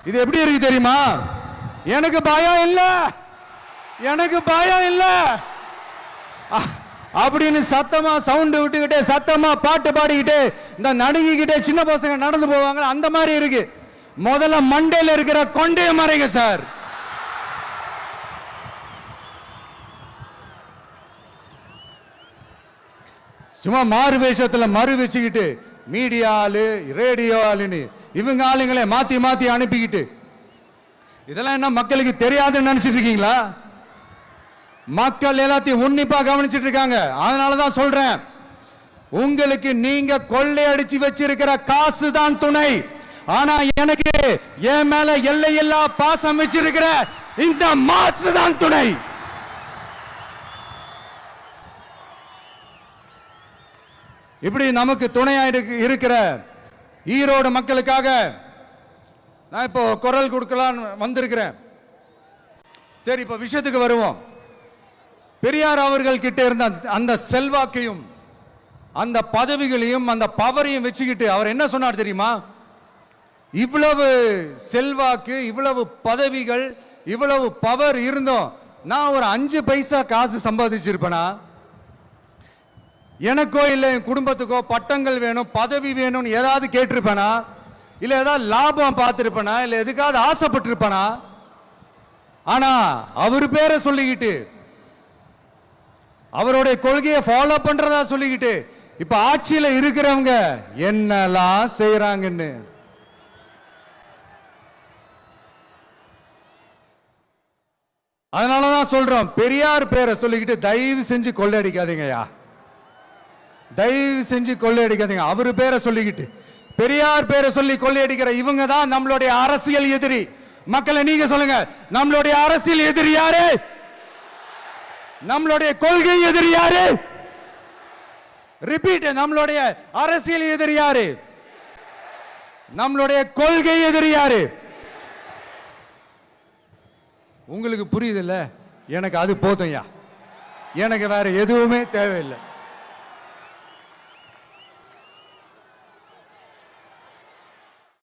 இது எப்படி இருக்கு தெரியுமா? எனக்கு பயம் இல்ல, எனக்கு பயம் இல்ல அப்படின்னு சத்தமா சவுண்ட் விட்டுக்கிட்டே சத்தமா பாட்டு பாடிக்கிட்டே இந்த நடுங்கிக்கிட்டே சின்ன பசங்க நடந்து போவாங்க. அந்த மாதிரி இருக்கு. முதல்ல மண்டையில இருக்கிற கொண்டைய மறைங்க சார். சும்மா மாறு வேஷத்துல மறு வச்சுக்கிட்டு மீடியா ஆளு ரேடியோ ஆளுன்னு இவங்க ஆளுங்களே மாத்தி மாத்தி அனுப்பிக்கிட்டு இதெல்லாம் என்ன மக்களுக்கு தெரியாதுன்னு நினைச்சிட்டு இருக்கீங்களா? மக்கள் எல்லாத்தையும் உன்னிப்பா கவனிச்சிட்டு இருக்காங்க. அதனாலதான் சொல்றேன், உங்களுக்கு நீங்க கொள்ளையடிச்சு வச்சிருக்கிற காசு தான் துணை. ஆனா எனக்கு என் மேல எல்லையில்லா பாசம் வச்சிருக்கிற இந்த மாசு தான் துணை. இப்படி நமக்கு துணையா இருக்கிற ஈரோடு மக்களுக்காக நான் இப்போ குரல் கொடுக்கலான்னு வந்திருக்கிறேன். சரி, இப்ப விஷயத்துக்கு வருவோம். பெரியார் அவர்கள் கிட்ட இருந்த அந்த செல்வாக்கையும் அந்த பதவிகளையும் அந்த பவரையும் வச்சுக்கிட்டு அவர் என்ன சொன்னார் தெரியுமா? இவ்வளவு செல்வாக்கு, இவ்வளவு பதவிகள், இவ்வளவு பவர் இருந்தோம் நான் ஒரு 5 பைசா காசு சம்பாதிச்சிருப்பேனா? எனக்கோ இல்ல என் குடும்பத்துக்கோ பட்டங்கள் வேணும், பதவி வேணும்னு ஏதாவது கேட்டிருப்பேனா? இல்ல ஏதாவது லாபம் பார்த்திருப்பேனா? இல்ல எதுக்காவது ஆசைப்பட்டிருப்பேனா? ஆனா அவர் பேரை சொல்லிக்கிட்டு அவருடைய கொள்கையை ஃபாலோ பண்றதா சொல்லிக்கிட்டு இப்ப ஆட்சியில இருக்கிறவங்க என்னெல்லாம் செய்யறாங்கன்னு அதனாலதான் சொல்றோம், பெரியார் பேரை சொல்லிக்கிட்டு தயவு செஞ்சு கொள்ளையடிக்காதீங்கயா, தயவு செஞ்சு கொள்ளையடிக்காதீங்க. அவரு பேரை சொல்லிக்கிட்டு பெரியார் பேரை சொல்லி கொள்ளையடிக்கிற இவங்க தான் நம்மளுடைய அரசியல் எதிரி. மக்களை நீங்க சொல்லுங்க, நம்மளுடைய அரசியல் எதிரி யாரு? நம்மளுடைய கொள்கை எதிரி யாரு? ரிப்பீட், நம்மளுடைய அரசியல் எதிரி யாரு? நம்மளுடைய கொள்கை எதிரி யாரு? உங்களுக்கு புரியுது இல்ல? எனக்கு அது போதும்யா, எனக்கு வேற எதுவுமே தேவையில்லை.